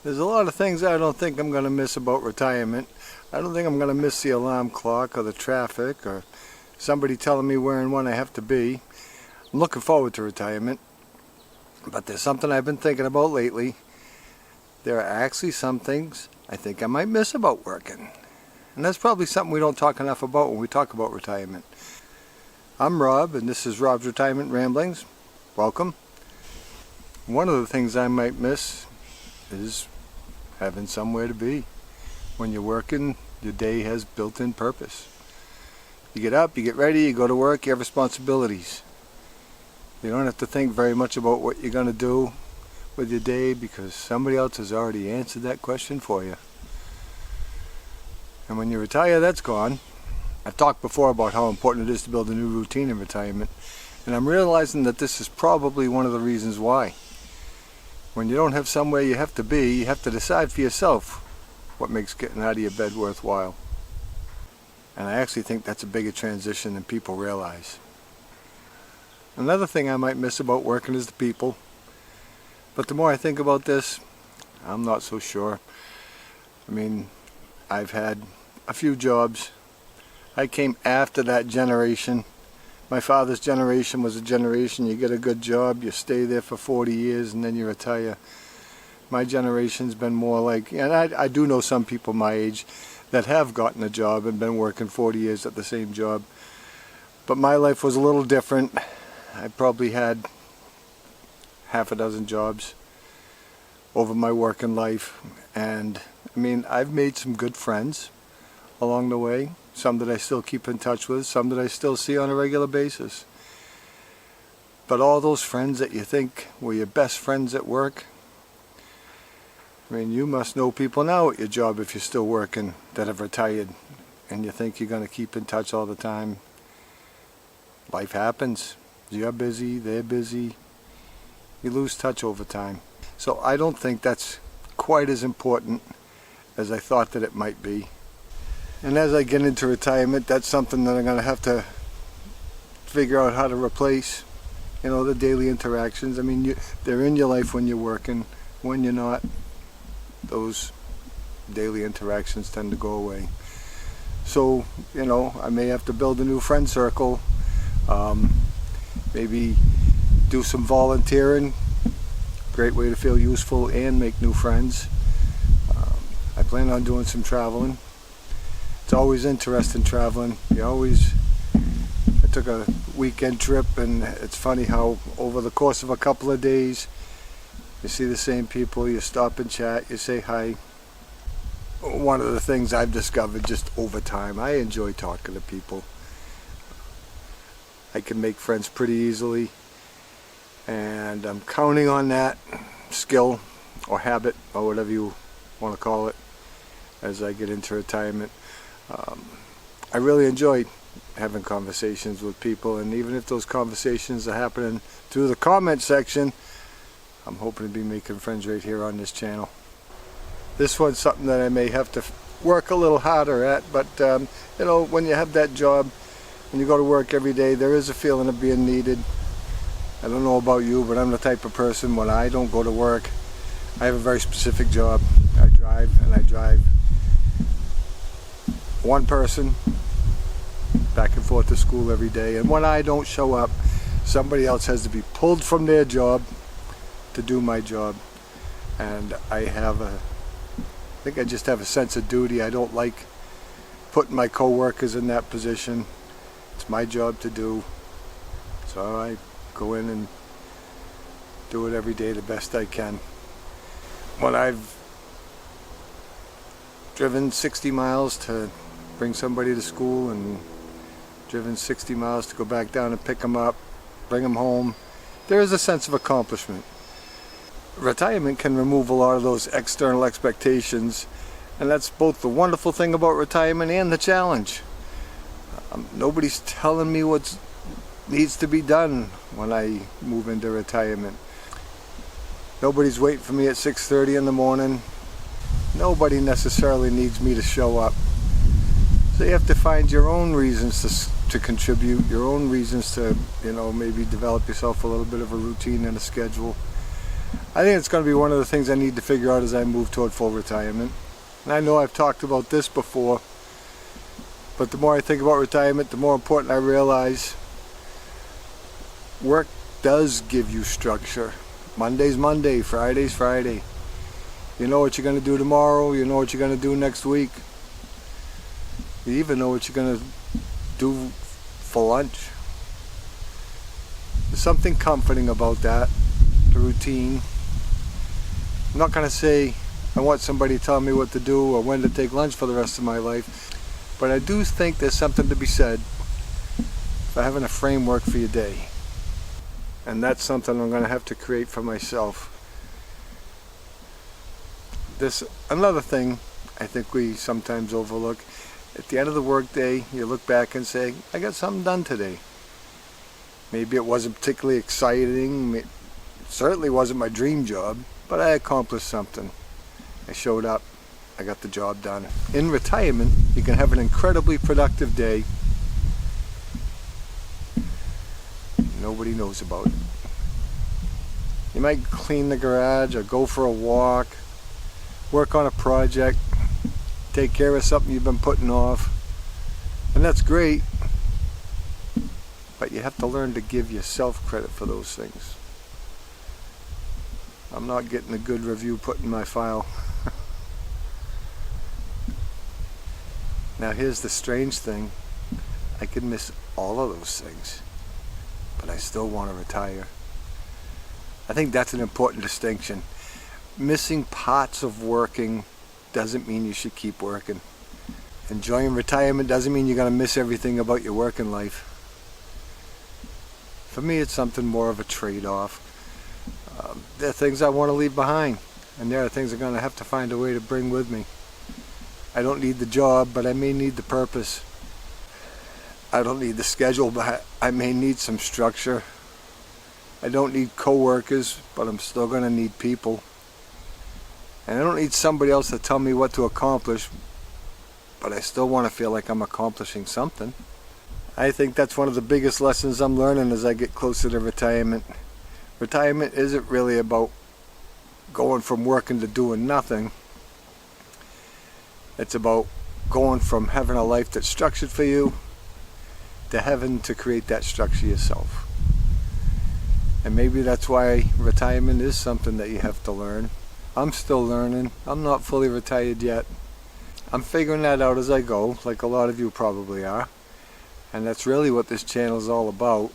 There's a lot of things I don't think I'm going to miss about retirement. I don't think I'm going to miss the alarm clock or the traffic or somebody telling me where and when I have to be. I'm looking forward to retirement, but there's something I've been thinking about lately. There are actually some things I think I might miss about working. And that's probably something we don't talk enough about when we talk about retirement. I'm Rob, and this is Rob's Retirement Ramblings. Welcome. One of the things I might miss is having somewhere to be. When you're working, your day has built-in purpose. You get up, you get ready, you go to work, you have responsibilities. You don't have to think very much about what you're going to do with your day because somebody else has already answered that question for you. And when you retire, that's gone. I've talked before about how important it is to build a new routine in retirement, and I'm realizing that this is probably one of the reasons why. When you don't have somewhere you have to be, you have to decide for yourself what makes getting out of your bed worthwhile. And I actually think that's a bigger transition than people realize. Another thing I might miss about working is the people. But the more I think about this, I'm not so sure. I mean, I've had a few jobs. I came after that generation. My father's generation was a generation, you get a good job, you stay there for 40 years and then you retire. My generation's been more like, and I do know some people my age that have gotten a job and been working 40 years at the same job. But my life was a little different. I probably had half a dozen jobs over my working life. And I mean, I've made some good friends along the way. Some that I still keep in touch with, some that I still see on a regular basis. But all those friends that you think were your best friends at work, I mean, you must know people now at your job if you're still working that have retired and you think you're going to keep in touch all the time. Life happens. You're busy, they're busy. You lose touch over time. So I don't think that's quite as important as I thought that it might be. And as I get into retirement, that's something that I'm going to have to figure out how to replace. You know, the daily interactions. I mean, they're in your life when you're working. When you're not, those daily interactions tend to go away. So, you know, I may have to build a new friend circle. Maybe do some volunteering. Great way to feel useful and make new friends. I plan on doing some traveling. It's always interesting traveling. I took a weekend trip, and it's funny how over the course of a couple of days you see the same people, you stop and chat, you say hi. One of the things I've discovered just over time, I enjoy talking to people. I can make friends pretty easily, and I'm counting on that skill or habit or whatever you want to call it as I get into retirement. I really enjoy having conversations with people, and even if those conversations are happening through the comment section, I'm hoping to be making friends right here on this channel. This one's something that I may have to work a little harder at, but you know, when you have that job and you go to work every day, there is a feeling of being needed. I don't know about you, but I'm the type of person, when I don't go to work, I have a very specific job. I drive one person back and forth to school every day, and when I don't show up, somebody else has to be pulled from their job to do my job. And I think I just have a sense of duty. I don't like putting my co-workers in that position. It's my job to do, so I go in and do it every day the best I can. When I've driven 60 miles to bring somebody to school and driven 60 miles to go back down and pick them up, bring them home, there is a sense of accomplishment. Retirement can remove a lot of those external expectations, and that's both the wonderful thing about retirement and the challenge. Nobody's telling me what needs to be done when I move into retirement. Nobody's waiting for me at 6:30 in the morning. Nobody necessarily needs me to show up. So you have to find your own reasons to contribute, your own reasons to, you know, maybe develop yourself a little bit of a routine and a schedule. I think it's going to be one of the things I need to figure out as I move toward full retirement. And I know I've talked about this before, but the more I think about retirement, the more important I realize work does give you structure. Monday's Monday, Friday's Friday. You know what you're going to do tomorrow, you know what you're going to do next week. You even know what you're going to do for lunch. There's something comforting about that, the routine. I'm not going to say I want somebody to tell me what to do or when to take lunch for the rest of my life, but I do think there's something to be said for having a framework for your day. And that's something I'm going to have to create for myself. Another thing I think we sometimes overlook, at the end of the workday, you look back and say, I got something done today. Maybe it wasn't particularly exciting, it certainly wasn't my dream job, but I accomplished something. I showed up, I got the job done. In retirement, you can have an incredibly productive day. Nobody knows about it. You might clean the garage or go for a walk, work on a project, take care of something you've been putting off, and that's great, but you have to learn to give yourself credit for those things. I'm not getting a good review put in my file. Now here's the strange thing, I could miss all of those things, but I still want to retire. I think that's an important distinction. Missing parts of working doesn't mean you should keep working. Enjoying retirement doesn't mean you're going to miss everything about your working life. For me, it's something more of a trade-off. There are things I want to leave behind, and there are things I'm going to have to find a way to bring with me. I don't need the job, but I may need the purpose. I don't need the schedule, but I may need some structure. I don't need co-workers, but I'm still going to need people. And I don't need somebody else to tell me what to accomplish, but I still want to feel like I'm accomplishing something. I think that's one of the biggest lessons I'm learning as I get closer to retirement. Retirement isn't really about going from working to doing nothing. It's about going from having a life that's structured for you to having to create that structure yourself. And maybe that's why retirement is something that you have to learn. I'm still learning. I'm not fully retired yet. I'm figuring that out as I go, like a lot of you probably are. And that's really what this channel is all about.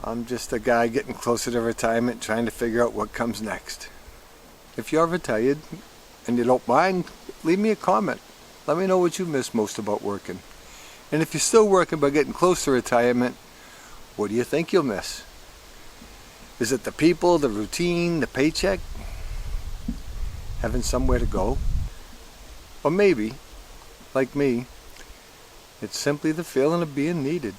I'm just a guy getting closer to retirement, trying to figure out what comes next. If you're retired and you don't mind, leave me a comment. Let me know what you miss most about working. And if you're still working but getting close to retirement, what do you think you'll miss? Is it the people, the routine, the paycheck? Having somewhere to go? Or maybe, like me, it's simply the feeling of being needed.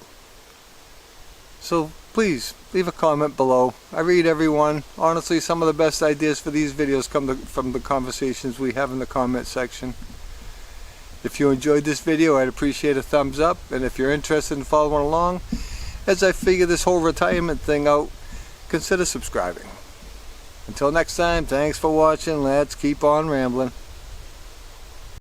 So please, leave a comment below. I read everyone. Honestly, some of the best ideas for these videos come from the conversations we have in the comment section. If you enjoyed this video, I'd appreciate a thumbs up. And if you're interested in following along, as I figure this whole retirement thing out, consider subscribing. Until next time, thanks for watching. Let's keep on rambling.